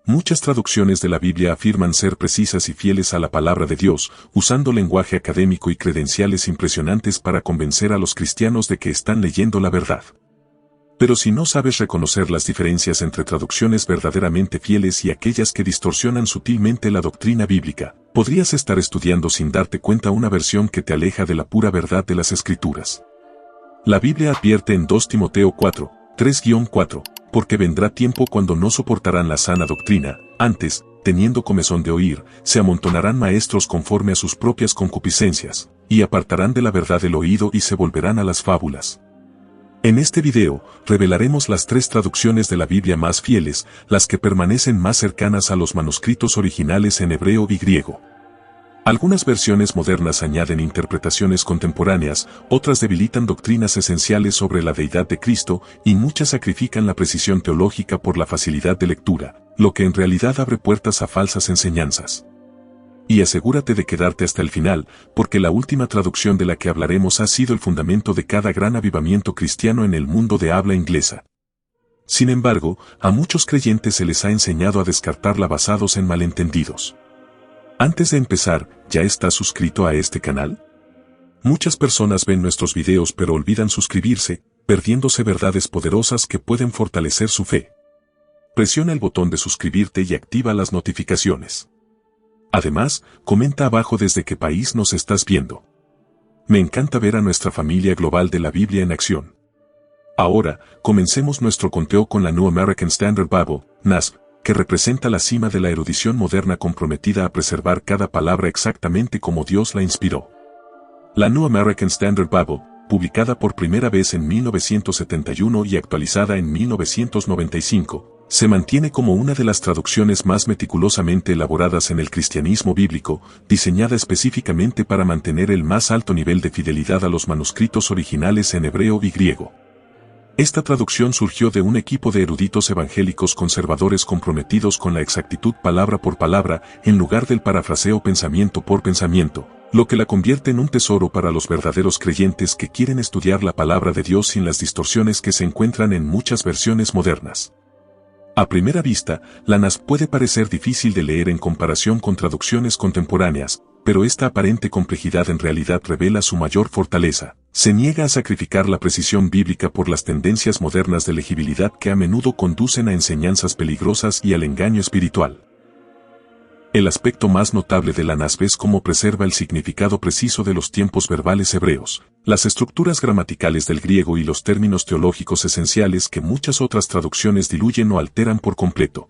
Muchas traducciones de la Biblia afirman ser precisas y fieles a la palabra de Dios, usando lenguaje académico y credenciales impresionantes para convencer a los cristianos de que están leyendo la verdad. Pero si no sabes reconocer las diferencias entre traducciones verdaderamente fieles y aquellas que distorsionan sutilmente la doctrina bíblica, podrías estar estudiando sin darte cuenta una versión que te aleja de la pura verdad de las Escrituras. La Biblia advierte en 2 Timoteo 4, 3-4, porque vendrá tiempo cuando no soportarán la sana doctrina, antes, teniendo comezón de oír, se amontonarán maestros conforme a sus propias concupiscencias, y apartarán de la verdad el oído y se volverán a las fábulas. En este video, revelaremos las 3 traducciones de la Biblia más fieles, las que permanecen más cercanas a los manuscritos originales en hebreo y griego. Algunas versiones modernas añaden interpretaciones contemporáneas, otras debilitan doctrinas esenciales sobre la deidad de Cristo, y muchas sacrifican la precisión teológica por la facilidad de lectura, lo que en realidad abre puertas a falsas enseñanzas. Y asegúrate de quedarte hasta el final, porque la última traducción de la que hablaremos ha sido el fundamento de cada gran avivamiento cristiano en el mundo de habla inglesa. Sin embargo, a muchos creyentes se les ha enseñado a descartarla basados en malentendidos. Antes de empezar, ¿ya estás suscrito a este canal? Muchas personas ven nuestros videos pero olvidan suscribirse, perdiéndose verdades poderosas que pueden fortalecer su fe. Presiona el botón de suscribirte y activa las notificaciones. Además, comenta abajo desde qué país nos estás viendo. Me encanta ver a nuestra familia global de la Biblia en acción. Ahora, comencemos nuestro conteo con la New American Standard Bible, NASB, que representa la cima de la erudición moderna comprometida a preservar cada palabra exactamente como Dios la inspiró. La New American Standard Bible, publicada por primera vez en 1971 y actualizada en 1995, se mantiene como una de las traducciones más meticulosamente elaboradas en el cristianismo bíblico, diseñada específicamente para mantener el más alto nivel de fidelidad a los manuscritos originales en hebreo y griego. Esta traducción surgió de un equipo de eruditos evangélicos conservadores comprometidos con la exactitud palabra por palabra, en lugar del parafraseo pensamiento por pensamiento, lo que la convierte en un tesoro para los verdaderos creyentes que quieren estudiar la palabra de Dios sin las distorsiones que se encuentran en muchas versiones modernas. A primera vista, la NASB puede parecer difícil de leer en comparación con traducciones contemporáneas, pero esta aparente complejidad en realidad revela su mayor fortaleza. Se niega a sacrificar la precisión bíblica por las tendencias modernas de legibilidad que a menudo conducen a enseñanzas peligrosas y al engaño espiritual. El aspecto más notable de la NASB es cómo preserva el significado preciso de los tiempos verbales hebreos, las estructuras gramaticales del griego y los términos teológicos esenciales que muchas otras traducciones diluyen o alteran por completo.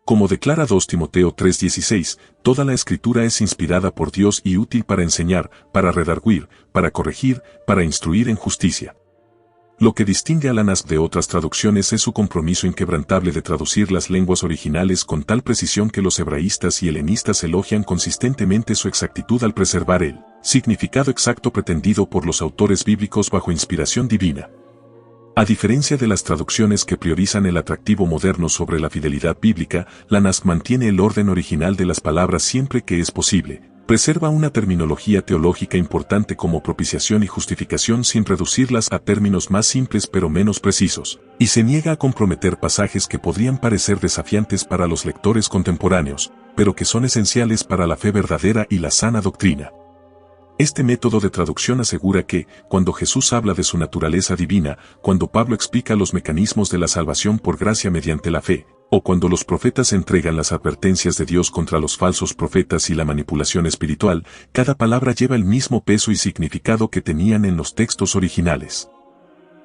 Como declara 2 Timoteo 3:16, toda la escritura es inspirada por Dios y útil para enseñar, para redarguir, para corregir, para instruir en justicia. Lo que distingue a la NASB de otras traducciones es su compromiso inquebrantable de traducir las lenguas originales con tal precisión que los hebraístas y helenistas elogian consistentemente su exactitud al preservar el significado exacto pretendido por los autores bíblicos bajo inspiración divina. A diferencia de las traducciones que priorizan el atractivo moderno sobre la fidelidad bíblica, la NASB mantiene el orden original de las palabras siempre que es posible, preserva una terminología teológica importante como propiciación y justificación sin reducirlas a términos más simples pero menos precisos, y se niega a comprometer pasajes que podrían parecer desafiantes para los lectores contemporáneos, pero que son esenciales para la fe verdadera y la sana doctrina. Este método de traducción asegura que, cuando Jesús habla de su naturaleza divina, cuando Pablo explica los mecanismos de la salvación por gracia mediante la fe, o cuando los profetas entregan las advertencias de Dios contra los falsos profetas y la manipulación espiritual, cada palabra lleva el mismo peso y significado que tenían en los textos originales.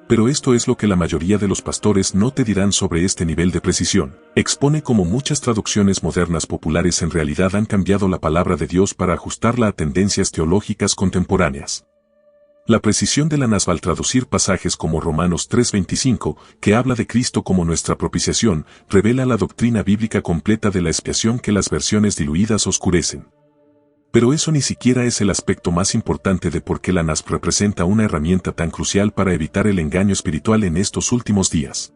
Pero esto es lo que la mayoría de los pastores no te dirán sobre este nivel de precisión. Expone cómo muchas traducciones modernas populares en realidad han cambiado la palabra de Dios para ajustarla a tendencias teológicas contemporáneas. La precisión de la NASB al traducir pasajes como Romanos 3:25, que habla de Cristo como nuestra propiciación, revela la doctrina bíblica completa de la expiación que las versiones diluidas oscurecen. Pero eso ni siquiera es el aspecto más importante de por qué la NASB representa una herramienta tan crucial para evitar el engaño espiritual en estos últimos días.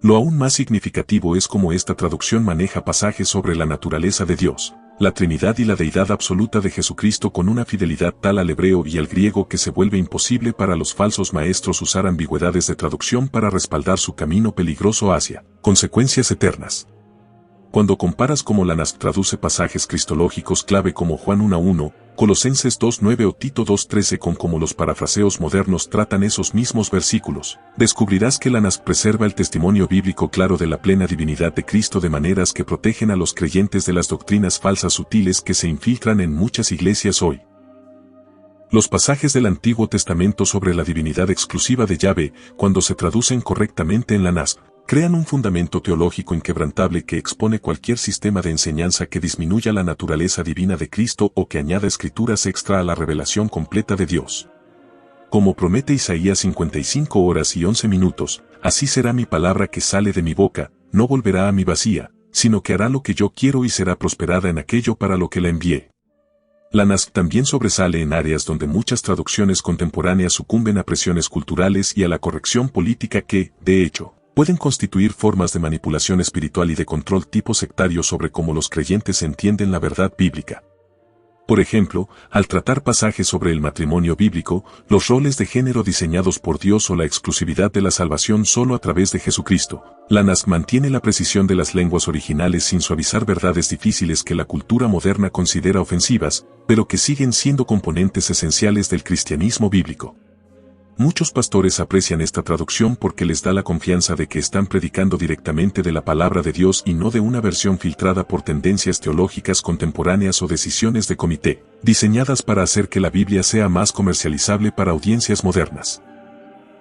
Lo aún más significativo es cómo esta traducción maneja pasajes sobre la naturaleza de Dios, la Trinidad y la deidad absoluta de Jesucristo con una fidelidad tal al hebreo y al griego que se vuelve imposible para los falsos maestros usar ambigüedades de traducción para respaldar su camino peligroso hacia consecuencias eternas. Cuando comparas cómo la NASB traduce pasajes cristológicos clave como Juan 1:1, Colosenses 2:9 o Tito 2:13 con cómo los parafraseos modernos tratan esos mismos versículos, descubrirás que la NASB preserva el testimonio bíblico claro de la plena divinidad de Cristo de maneras que protegen a los creyentes de las doctrinas falsas sutiles que se infiltran en muchas iglesias hoy. Los pasajes del Antiguo Testamento sobre la divinidad exclusiva de Yahvé, cuando se traducen correctamente en la NASB, crean un fundamento teológico inquebrantable que expone cualquier sistema de enseñanza que disminuya la naturaleza divina de Cristo o que añada escrituras extra a la revelación completa de Dios. Como promete Isaías 55 horas y 11 minutos, así será mi palabra que sale de mi boca, no volverá a mi vacía, sino que hará lo que yo quiero y será prosperada en aquello para lo que la envié. La NASB también sobresale en áreas donde muchas traducciones contemporáneas sucumben a presiones culturales y a la corrección política que, de hecho, pueden constituir formas de manipulación espiritual y de control tipo sectario sobre cómo los creyentes entienden la verdad bíblica. Por ejemplo, al tratar pasajes sobre el matrimonio bíblico, los roles de género diseñados por Dios o la exclusividad de la salvación solo a través de Jesucristo, la NASB mantiene la precisión de las lenguas originales sin suavizar verdades difíciles que la cultura moderna considera ofensivas, pero que siguen siendo componentes esenciales del cristianismo bíblico. Muchos pastores aprecian esta traducción porque les da la confianza de que están predicando directamente de la palabra de Dios y no de una versión filtrada por tendencias teológicas contemporáneas o decisiones de comité, diseñadas para hacer que la Biblia sea más comercializable para audiencias modernas.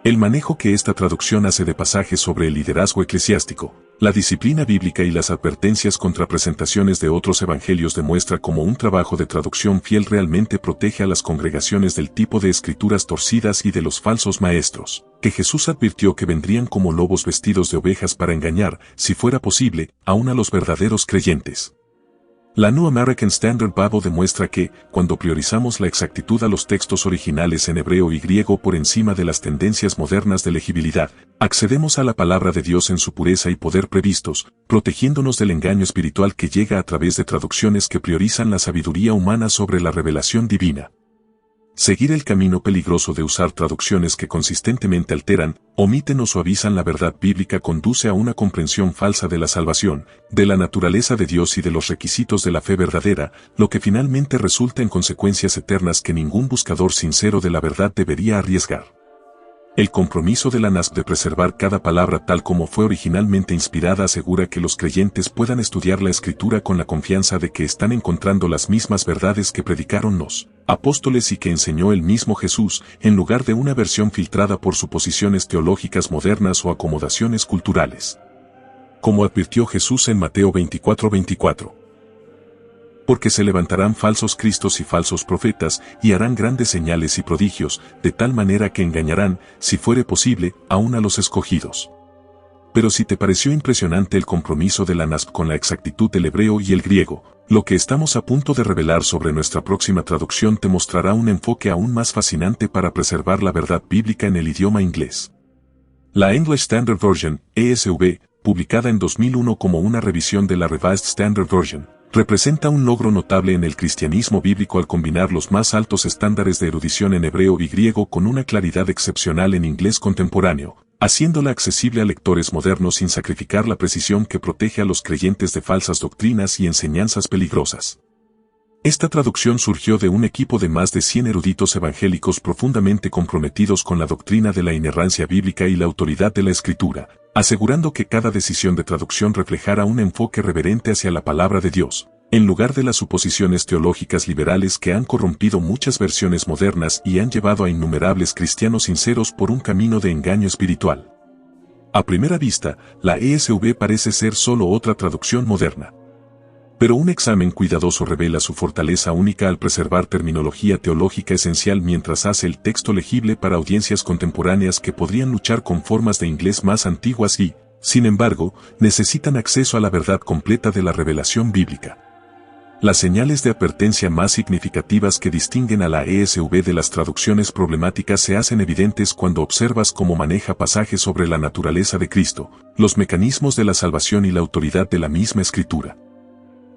El manejo que esta traducción hace de pasajes sobre el liderazgo eclesiástico, la disciplina bíblica y las advertencias contra presentaciones de otros evangelios demuestra cómo un trabajo de traducción fiel realmente protege a las congregaciones del tipo de escrituras torcidas y de los falsos maestros, que Jesús advirtió que vendrían como lobos vestidos de ovejas para engañar, si fuera posible, aún a los verdaderos creyentes. La New American Standard Bible demuestra que, cuando priorizamos la exactitud a los textos originales en hebreo y griego por encima de las tendencias modernas de legibilidad, accedemos a la palabra de Dios en su pureza y poder previstos, protegiéndonos del engaño espiritual que llega a través de traducciones que priorizan la sabiduría humana sobre la revelación divina. Seguir el camino peligroso de usar traducciones que consistentemente alteran, omiten o suavizan la verdad bíblica conduce a una comprensión falsa de la salvación, de la naturaleza de Dios y de los requisitos de la fe verdadera, lo que finalmente resulta en consecuencias eternas que ningún buscador sincero de la verdad debería arriesgar. El compromiso de la NASB de preservar cada palabra tal como fue originalmente inspirada asegura que los creyentes puedan estudiar la Escritura con la confianza de que están encontrando las mismas verdades que predicaron los apóstoles y que enseñó el mismo Jesús, en lugar de una versión filtrada por suposiciones teológicas modernas o acomodaciones culturales. Como advirtió Jesús en Mateo 24:24. Porque se levantarán falsos cristos y falsos profetas, y harán grandes señales y prodigios, de tal manera que engañarán, si fuere posible, aún a los escogidos. Pero si te pareció impresionante el compromiso de la NASB con la exactitud del hebreo y el griego, lo que estamos a punto de revelar sobre nuestra próxima traducción te mostrará un enfoque aún más fascinante para preservar la verdad bíblica en el idioma inglés. La English Standard Version, ESV, publicada en 2001 como una revisión de la Revised Standard Version, representa un logro notable en el cristianismo bíblico al combinar los más altos estándares de erudición en hebreo y griego con una claridad excepcional en inglés contemporáneo, haciéndola accesible a lectores modernos sin sacrificar la precisión que protege a los creyentes de falsas doctrinas y enseñanzas peligrosas. Esta traducción surgió de un equipo de más de 100 eruditos evangélicos profundamente comprometidos con la doctrina de la inerrancia bíblica y la autoridad de la Escritura, asegurando que cada decisión de traducción reflejara un enfoque reverente hacia la palabra de Dios, en lugar de las suposiciones teológicas liberales que han corrompido muchas versiones modernas y han llevado a innumerables cristianos sinceros por un camino de engaño espiritual. A primera vista, la ESV parece ser solo otra traducción moderna. Pero un examen cuidadoso revela su fortaleza única al preservar terminología teológica esencial mientras hace el texto legible para audiencias contemporáneas que podrían luchar con formas de inglés más antiguas y, sin embargo, necesitan acceso a la verdad completa de la revelación bíblica. Las señales de advertencia más significativas que distinguen a la ESV de las traducciones problemáticas se hacen evidentes cuando observas cómo maneja pasajes sobre la naturaleza de Cristo, los mecanismos de la salvación y la autoridad de la misma Escritura.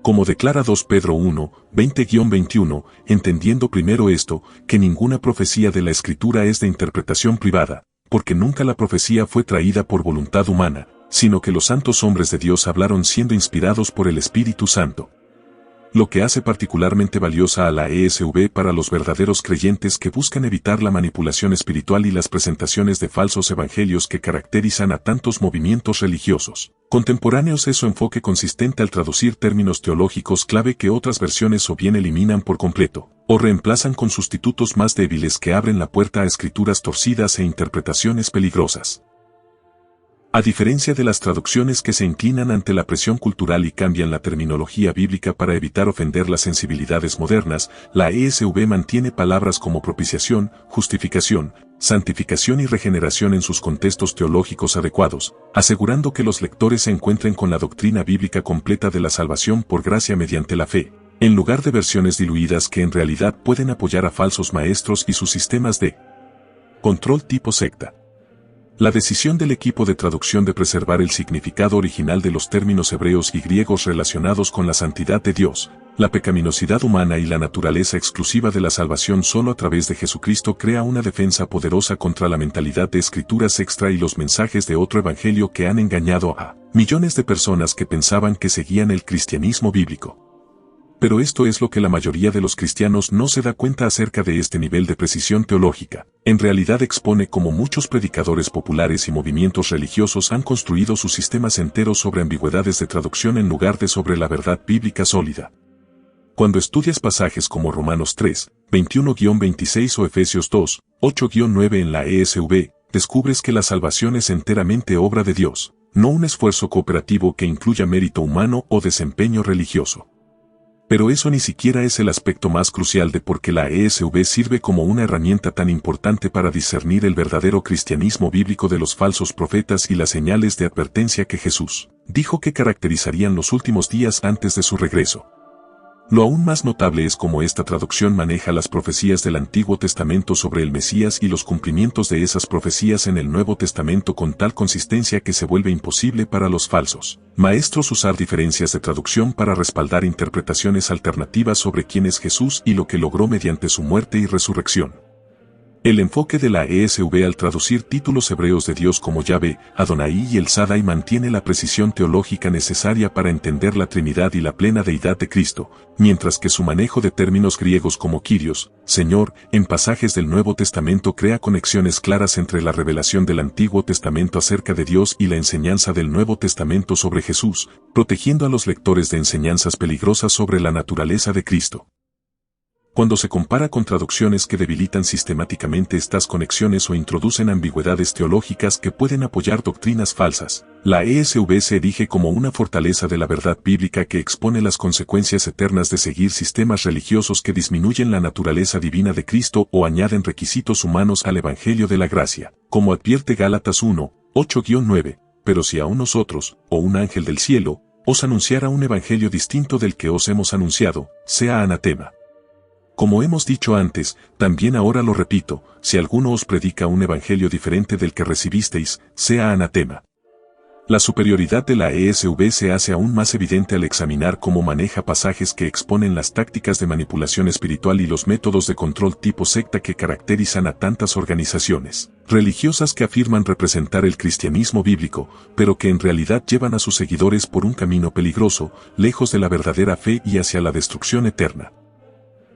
Como declara 2 Pedro 1, 20-21, entendiendo primero esto, que ninguna profecía de la Escritura es de interpretación privada, porque nunca la profecía fue traída por voluntad humana, sino que los santos hombres de Dios hablaron siendo inspirados por el Espíritu Santo. Lo que hace particularmente valiosa a la ESV para los verdaderos creyentes que buscan evitar la manipulación espiritual y las presentaciones de falsos evangelios que caracterizan a tantos movimientos religiosos contemporáneos es su enfoque consistente al traducir términos teológicos clave que otras versiones o bien eliminan por completo, o reemplazan con sustitutos más débiles que abren la puerta a escrituras torcidas e interpretaciones peligrosas. A diferencia de las traducciones que se inclinan ante la presión cultural y cambian la terminología bíblica para evitar ofender las sensibilidades modernas, la ESV mantiene palabras como propiciación, justificación, santificación y regeneración en sus contextos teológicos adecuados, asegurando que los lectores se encuentren con la doctrina bíblica completa de la salvación por gracia mediante la fe, en lugar de versiones diluidas que en realidad pueden apoyar a falsos maestros y sus sistemas de control tipo secta. La decisión del equipo de traducción de preservar el significado original de los términos hebreos y griegos relacionados con la santidad de Dios, la pecaminosidad humana y la naturaleza exclusiva de la salvación solo a través de Jesucristo crea una defensa poderosa contra la mentalidad de escrituras extra y los mensajes de otro evangelio que han engañado a millones de personas que pensaban que seguían el cristianismo bíblico. Pero esto es lo que la mayoría de los cristianos no se da cuenta acerca de este nivel de precisión teológica. En realidad expone cómo muchos predicadores populares y movimientos religiosos han construido sus sistemas enteros sobre ambigüedades de traducción en lugar de sobre la verdad bíblica sólida. Cuando estudias pasajes como Romanos 3, 21-26 o Efesios 2, 8-9 en la ESV, descubres que la salvación es enteramente obra de Dios, no un esfuerzo cooperativo que incluya mérito humano o desempeño religioso. Pero eso ni siquiera es el aspecto más crucial de por qué la ESV sirve como una herramienta tan importante para discernir el verdadero cristianismo bíblico de los falsos profetas y las señales de advertencia que Jesús dijo que caracterizarían los últimos días antes de su regreso. Lo aún más notable es cómo esta traducción maneja las profecías del Antiguo Testamento sobre el Mesías y los cumplimientos de esas profecías en el Nuevo Testamento con tal consistencia que se vuelve imposible para los falsos maestros usar diferencias de traducción para respaldar interpretaciones alternativas sobre quién es Jesús y lo que logró mediante su muerte y resurrección. El enfoque de la ESV al traducir títulos hebreos de Dios como Yahvé, Adonai y el Shaddai mantiene la precisión teológica necesaria para entender la Trinidad y la plena deidad de Cristo, mientras que su manejo de términos griegos como Kyrios, Señor, en pasajes del Nuevo Testamento crea conexiones claras entre la revelación del Antiguo Testamento acerca de Dios y la enseñanza del Nuevo Testamento sobre Jesús, protegiendo a los lectores de enseñanzas peligrosas sobre la naturaleza de Cristo. Cuando se compara con traducciones que debilitan sistemáticamente estas conexiones o introducen ambigüedades teológicas que pueden apoyar doctrinas falsas, la ESV se erige como una fortaleza de la verdad bíblica que expone las consecuencias eternas de seguir sistemas religiosos que disminuyen la naturaleza divina de Cristo o añaden requisitos humanos al Evangelio de la Gracia, como advierte Gálatas 1, 8-9, pero si aún nosotros, o un ángel del cielo, os anunciara un evangelio distinto del que os hemos anunciado, sea anatema. Como hemos dicho antes, también ahora lo repito, si alguno os predica un evangelio diferente del que recibisteis, sea anatema. La superioridad de la ESV se hace aún más evidente al examinar cómo maneja pasajes que exponen las tácticas de manipulación espiritual y los métodos de control tipo secta que caracterizan a tantas organizaciones religiosas que afirman representar el cristianismo bíblico, pero que en realidad llevan a sus seguidores por un camino peligroso, lejos de la verdadera fe y hacia la destrucción eterna.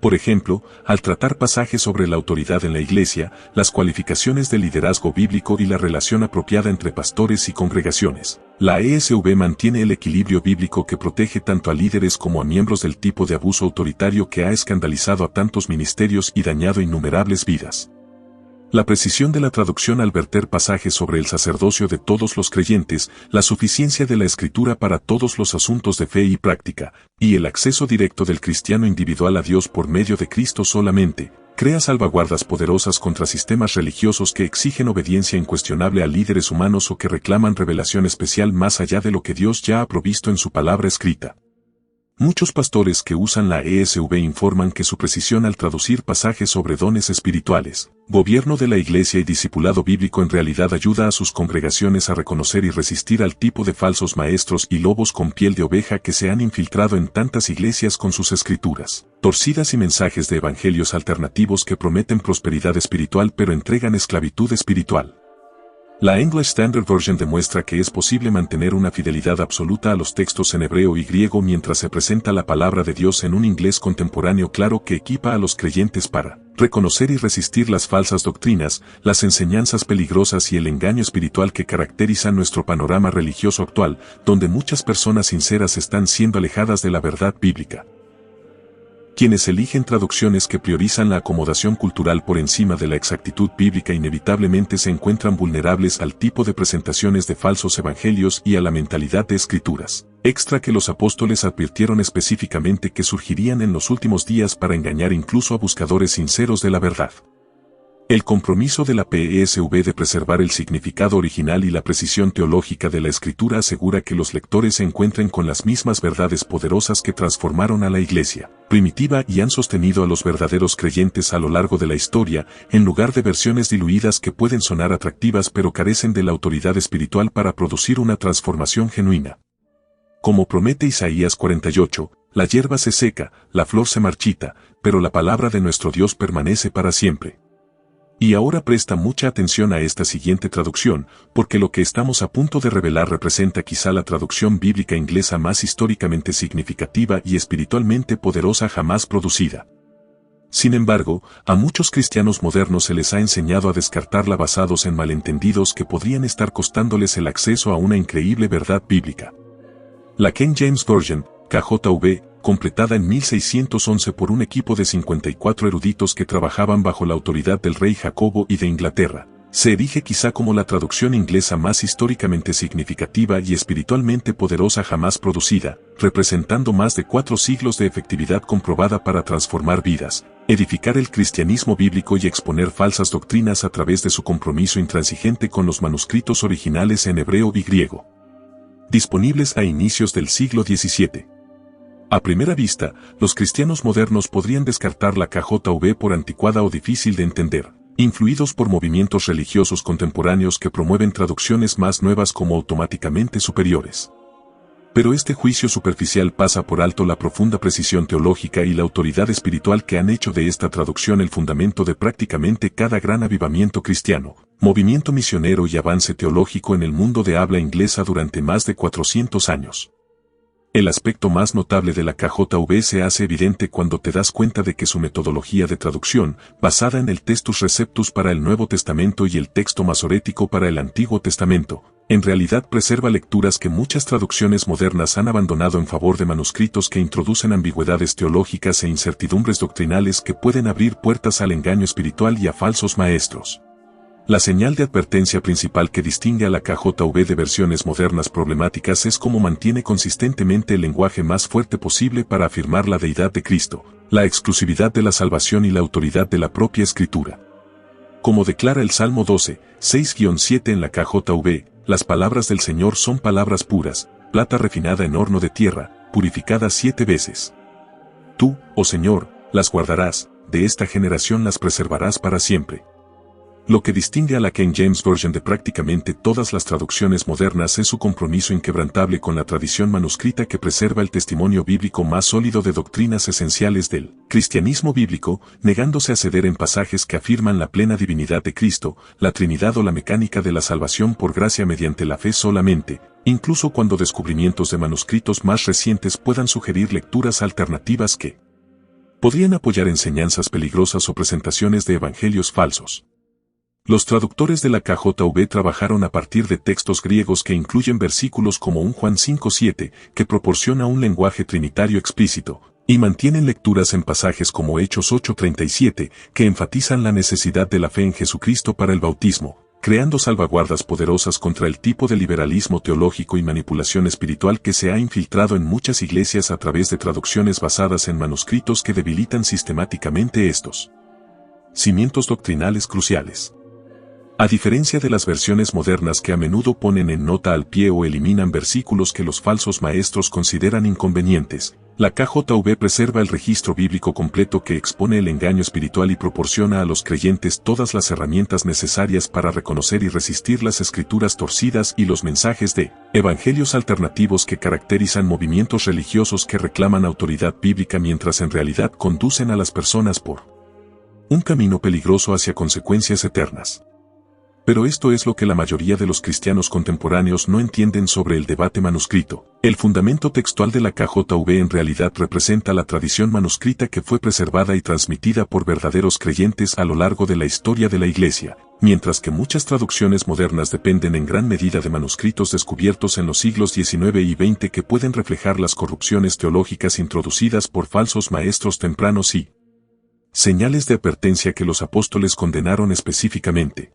Por ejemplo, al tratar pasajes sobre la autoridad en la iglesia, las cualificaciones de liderazgo bíblico y la relación apropiada entre pastores y congregaciones, la ESV mantiene el equilibrio bíblico que protege tanto a líderes como a miembros del tipo de abuso autoritario que ha escandalizado a tantos ministerios y dañado innumerables vidas. La precisión de la traducción al verter pasajes sobre el sacerdocio de todos los creyentes, la suficiencia de la escritura para todos los asuntos de fe y práctica, y el acceso directo del cristiano individual a Dios por medio de Cristo solamente, crea salvaguardas poderosas contra sistemas religiosos que exigen obediencia incuestionable a líderes humanos o que reclaman revelación especial más allá de lo que Dios ya ha provisto en su palabra escrita. Muchos pastores que usan la ESV informan que su precisión al traducir pasajes sobre dones espirituales, gobierno de la iglesia y discipulado bíblico en realidad ayuda a sus congregaciones a reconocer y resistir al tipo de falsos maestros y lobos con piel de oveja que se han infiltrado en tantas iglesias con sus escrituras torcidas y mensajes de evangelios alternativos que prometen prosperidad espiritual pero entregan esclavitud espiritual. La English Standard Version demuestra que es posible mantener una fidelidad absoluta a los textos en hebreo y griego mientras se presenta la palabra de Dios en un inglés contemporáneo claro que equipa a los creyentes para reconocer y resistir las falsas doctrinas, las enseñanzas peligrosas y el engaño espiritual que caracterizan nuestro panorama religioso actual, donde muchas personas sinceras están siendo alejadas de la verdad bíblica. Quienes eligen traducciones que priorizan la acomodación cultural por encima de la exactitud bíblica inevitablemente se encuentran vulnerables al tipo de presentaciones de falsos evangelios y a la mentalidad de escrituras extra que los apóstoles advirtieron específicamente que surgirían en los últimos días para engañar incluso a buscadores sinceros de la verdad. El compromiso de la PSV de preservar el significado original y la precisión teológica de la Escritura asegura que los lectores se encuentren con las mismas verdades poderosas que transformaron a la Iglesia primitiva y han sostenido a los verdaderos creyentes a lo largo de la historia, en lugar de versiones diluidas que pueden sonar atractivas pero carecen de la autoridad espiritual para producir una transformación genuina. Como promete Isaías 48, la hierba se seca, la flor se marchita, pero la palabra de nuestro Dios permanece para siempre. Y ahora presta mucha atención a esta siguiente traducción, porque lo que estamos a punto de revelar representa quizá la traducción bíblica inglesa más históricamente significativa y espiritualmente poderosa jamás producida. Sin embargo, a muchos cristianos modernos se les ha enseñado a descartarla basados en malentendidos que podrían estar costándoles el acceso a una increíble verdad bíblica. La King James Version, KJV, completada en 1611 por un equipo de 54 eruditos que trabajaban bajo la autoridad del rey Jacobo y de Inglaterra, se erige quizá como la traducción inglesa más históricamente significativa y espiritualmente poderosa jamás producida, representando más de 4 siglos de efectividad comprobada para transformar vidas, edificar el cristianismo bíblico y exponer falsas doctrinas a través de su compromiso intransigente con los manuscritos originales en hebreo y griego. Disponibles a inicios del siglo XVII. A primera vista, los cristianos modernos podrían descartar la KJV por anticuada o difícil de entender, influidos por movimientos religiosos contemporáneos que promueven traducciones más nuevas como automáticamente superiores. Pero este juicio superficial pasa por alto la profunda precisión teológica y la autoridad espiritual que han hecho de esta traducción el fundamento de prácticamente cada gran avivamiento cristiano, movimiento misionero y avance teológico en el mundo de habla inglesa durante más de 400 años. El aspecto más notable de la KJV se hace evidente cuando te das cuenta de que su metodología de traducción, basada en el Textus Receptus para el Nuevo Testamento y el texto masorético para el Antiguo Testamento, en realidad preserva lecturas que muchas traducciones modernas han abandonado en favor de manuscritos que introducen ambigüedades teológicas e incertidumbres doctrinales que pueden abrir puertas al engaño espiritual y a falsos maestros. La señal de advertencia principal que distingue a la KJV de versiones modernas problemáticas es cómo mantiene consistentemente el lenguaje más fuerte posible para afirmar la deidad de Cristo, la exclusividad de la salvación y la autoridad de la propia Escritura. Como declara el Salmo 12, 6-7 en la KJV, las palabras del Señor son palabras puras, plata refinada en horno de tierra, purificada 7 veces. Tú, oh Señor, las guardarás, de esta generación las preservarás para siempre. Lo que distingue a la King James Version de prácticamente todas las traducciones modernas es su compromiso inquebrantable con la tradición manuscrita que preserva el testimonio bíblico más sólido de doctrinas esenciales del cristianismo bíblico, negándose a ceder en pasajes que afirman la plena divinidad de Cristo, la Trinidad o la mecánica de la salvación por gracia mediante la fe solamente, incluso cuando descubrimientos de manuscritos más recientes puedan sugerir lecturas alternativas que podrían apoyar enseñanzas peligrosas o presentaciones de evangelios falsos. Los traductores de la KJV trabajaron a partir de textos griegos que incluyen versículos como un Juan 5:7, que proporciona un lenguaje trinitario explícito, y mantienen lecturas en pasajes como Hechos 8:37, que enfatizan la necesidad de la fe en Jesucristo para el bautismo, creando salvaguardas poderosas contra el tipo de liberalismo teológico y manipulación espiritual que se ha infiltrado en muchas iglesias a través de traducciones basadas en manuscritos que debilitan sistemáticamente estos cimientos doctrinales cruciales. A diferencia de las versiones modernas que a menudo ponen en nota al pie o eliminan versículos que los falsos maestros consideran inconvenientes, la KJV preserva el registro bíblico completo que expone el engaño espiritual y proporciona a los creyentes todas las herramientas necesarias para reconocer y resistir las escrituras torcidas y los mensajes de evangelios alternativos que caracterizan movimientos religiosos que reclaman autoridad bíblica mientras en realidad conducen a las personas por un camino peligroso hacia consecuencias eternas. Pero esto es lo que la mayoría de los cristianos contemporáneos no entienden sobre el debate manuscrito. El fundamento textual de la KJV en realidad representa la tradición manuscrita que fue preservada y transmitida por verdaderos creyentes a lo largo de la historia de la Iglesia, mientras que muchas traducciones modernas dependen en gran medida de manuscritos descubiertos en los siglos XIX y XX que pueden reflejar las corrupciones teológicas introducidas por falsos maestros tempranos y señales de advertencia que los apóstoles condenaron específicamente.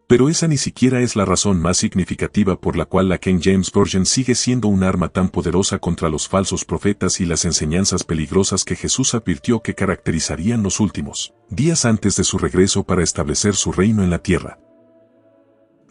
Pero esa ni siquiera es la razón más significativa por la cual la King James Version sigue siendo un arma tan poderosa contra los falsos profetas y las enseñanzas peligrosas que Jesús advirtió que caracterizarían los últimos días antes de su regreso para establecer su reino en la tierra.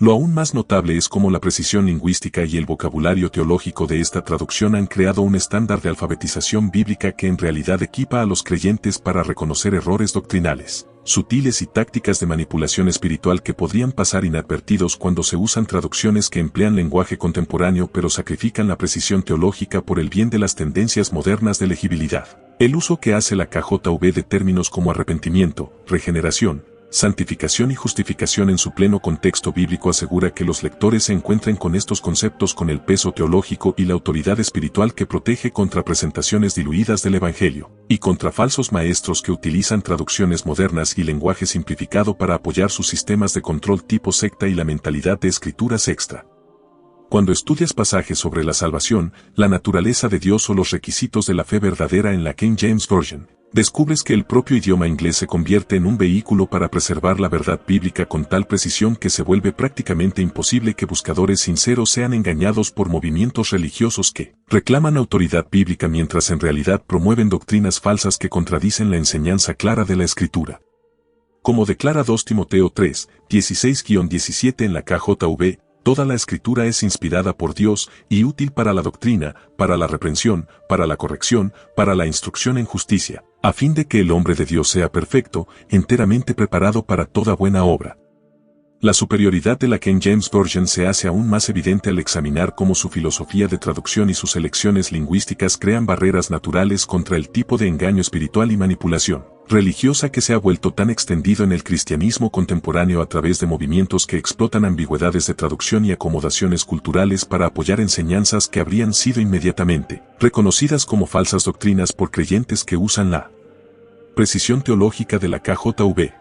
Lo aún más notable es cómo la precisión lingüística y el vocabulario teológico de esta traducción han creado un estándar de alfabetización bíblica que en realidad equipa a los creyentes para reconocer errores doctrinales sutiles y tácticas de manipulación espiritual que podrían pasar inadvertidos cuando se usan traducciones que emplean lenguaje contemporáneo pero sacrifican la precisión teológica por el bien de las tendencias modernas de legibilidad. El uso que hace la KJV de términos como arrepentimiento, regeneración, santificación y justificación en su pleno contexto bíblico asegura que los lectores se encuentren con estos conceptos con el peso teológico y la autoridad espiritual que protege contra presentaciones diluidas del Evangelio, y contra falsos maestros que utilizan traducciones modernas y lenguaje simplificado para apoyar sus sistemas de control tipo secta y la mentalidad de escrituras extra. Cuando estudias pasajes sobre la salvación, la naturaleza de Dios o los requisitos de la fe verdadera en la King James Version, descubres que el propio idioma inglés se convierte en un vehículo para preservar la verdad bíblica con tal precisión que se vuelve prácticamente imposible que buscadores sinceros sean engañados por movimientos religiosos que reclaman autoridad bíblica mientras en realidad promueven doctrinas falsas que contradicen la enseñanza clara de la Escritura. Como declara 2 Timoteo 3, 16-17 en la KJV, toda la Escritura es inspirada por Dios y útil para la doctrina, para la reprensión, para la corrección, para la instrucción en justicia, a fin de que el hombre de Dios sea perfecto, enteramente preparado para toda buena obra. La superioridad de la King James Version se hace aún más evidente al examinar cómo su filosofía de traducción y sus elecciones lingüísticas crean barreras naturales contra el tipo de engaño espiritual y manipulación religiosa que se ha vuelto tan extendido en el cristianismo contemporáneo a través de movimientos que explotan ambigüedades de traducción y acomodaciones culturales para apoyar enseñanzas que habrían sido inmediatamente reconocidas como falsas doctrinas por creyentes que usan la precisión teológica de la KJV.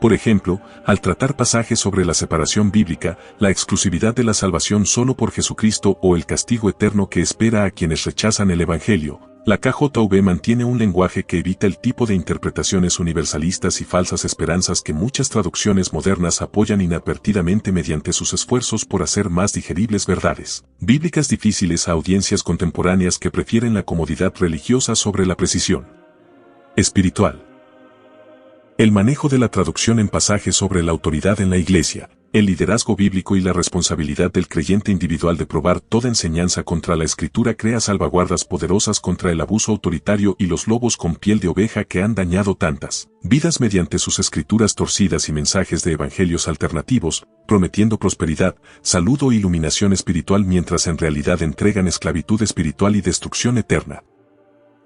Por ejemplo, al tratar pasajes sobre la separación bíblica, la exclusividad de la salvación solo por Jesucristo o el castigo eterno que espera a quienes rechazan el Evangelio, la KJV mantiene un lenguaje que evita el tipo de interpretaciones universalistas y falsas esperanzas que muchas traducciones modernas apoyan inadvertidamente mediante sus esfuerzos por hacer más digeribles verdades bíblicas difíciles a audiencias contemporáneas que prefieren la comodidad religiosa sobre la precisión espiritual. El manejo de la traducción en pasajes sobre la autoridad en la Iglesia, el liderazgo bíblico y la responsabilidad del creyente individual de probar toda enseñanza contra la Escritura crea salvaguardas poderosas contra el abuso autoritario y los lobos con piel de oveja que han dañado tantas vidas mediante sus escrituras torcidas y mensajes de evangelios alternativos, prometiendo prosperidad, salud o iluminación espiritual mientras en realidad entregan esclavitud espiritual y destrucción eterna.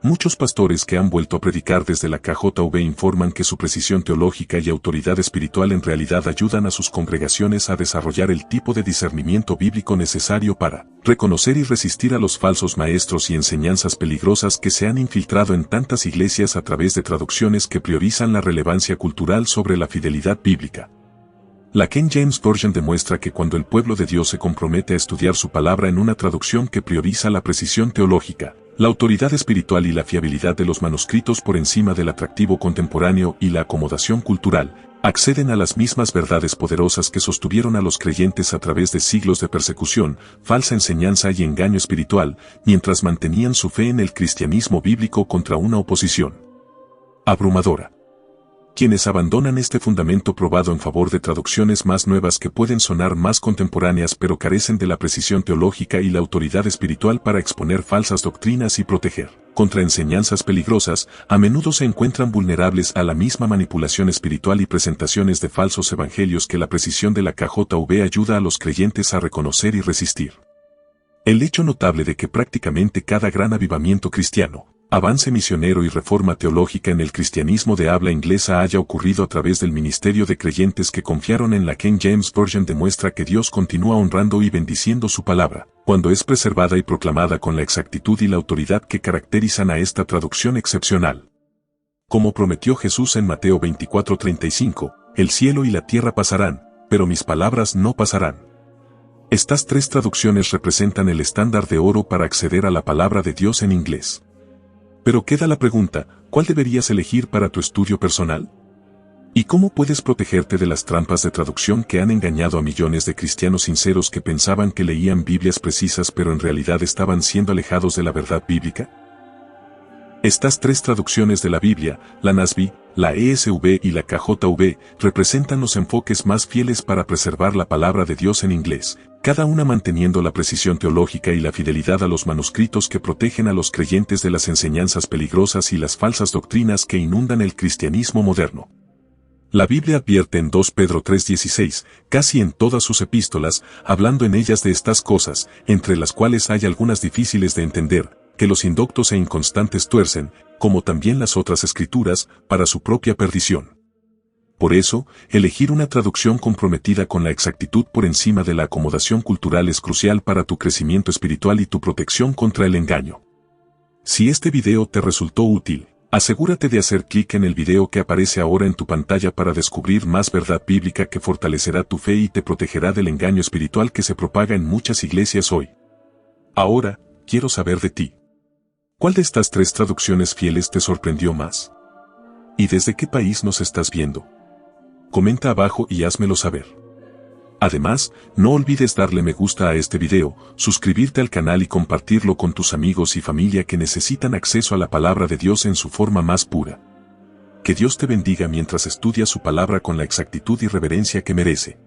Muchos pastores que han vuelto a predicar desde la KJV informan que su precisión teológica y autoridad espiritual en realidad ayudan a sus congregaciones a desarrollar el tipo de discernimiento bíblico necesario para reconocer y resistir a los falsos maestros y enseñanzas peligrosas que se han infiltrado en tantas iglesias a través de traducciones que priorizan la relevancia cultural sobre la fidelidad bíblica. La King James Version demuestra que cuando el pueblo de Dios se compromete a estudiar su palabra en una traducción que prioriza la precisión teológica, la autoridad espiritual y la fiabilidad de los manuscritos por encima del atractivo contemporáneo y la acomodación cultural, acceden a las mismas verdades poderosas que sostuvieron a los creyentes a través de siglos de persecución, falsa enseñanza y engaño espiritual, mientras mantenían su fe en el cristianismo bíblico contra una oposición abrumadora. Quienes abandonan este fundamento probado en favor de traducciones más nuevas que pueden sonar más contemporáneas pero carecen de la precisión teológica y la autoridad espiritual para exponer falsas doctrinas y proteger contra enseñanzas peligrosas, a menudo se encuentran vulnerables a la misma manipulación espiritual y presentaciones de falsos evangelios que la precisión de la KJV ayuda a los creyentes a reconocer y resistir. El hecho notable de que prácticamente cada gran avivamiento cristiano avance misionero y reforma teológica en el cristianismo de habla inglesa haya ocurrido a través del ministerio de creyentes que confiaron en la King James Version demuestra que Dios continúa honrando y bendiciendo su palabra, cuando es preservada y proclamada con la exactitud y la autoridad que caracterizan a esta traducción excepcional. Como prometió Jesús en Mateo 24:35, el cielo y la tierra pasarán, pero mis palabras no pasarán. Estas tres traducciones representan el estándar de oro para acceder a la palabra de Dios en inglés. Pero queda la pregunta, ¿cuál deberías elegir para tu estudio personal? ¿Y cómo puedes protegerte de las trampas de traducción que han engañado a millones de cristianos sinceros que pensaban que leían Biblias precisas pero en realidad estaban siendo alejados de la verdad bíblica? Estas tres traducciones de la Biblia, la NASB, la ESV y la KJV, representan los enfoques más fieles para preservar la palabra de Dios en inglés, cada una manteniendo la precisión teológica y la fidelidad a los manuscritos que protegen a los creyentes de las enseñanzas peligrosas y las falsas doctrinas que inundan el cristianismo moderno. La Biblia advierte en 2 Pedro 3:16, casi en todas sus epístolas, hablando en ellas de estas cosas, entre las cuales hay algunas difíciles de entender, que los indoctos e inconstantes tuercen, como también las otras escrituras, para su propia perdición. Por eso, elegir una traducción comprometida con la exactitud por encima de la acomodación cultural es crucial para tu crecimiento espiritual y tu protección contra el engaño. Si este video te resultó útil, asegúrate de hacer clic en el video que aparece ahora en tu pantalla para descubrir más verdad bíblica que fortalecerá tu fe y te protegerá del engaño espiritual que se propaga en muchas iglesias hoy. Ahora, quiero saber de ti. ¿Cuál de estas tres traducciones fieles te sorprendió más? ¿Y desde qué país nos estás viendo? Comenta abajo y házmelo saber. Además, no olvides darle me gusta a este video, suscribirte al canal y compartirlo con tus amigos y familia que necesitan acceso a la palabra de Dios en su forma más pura. Que Dios te bendiga mientras estudias su palabra con la exactitud y reverencia que merece.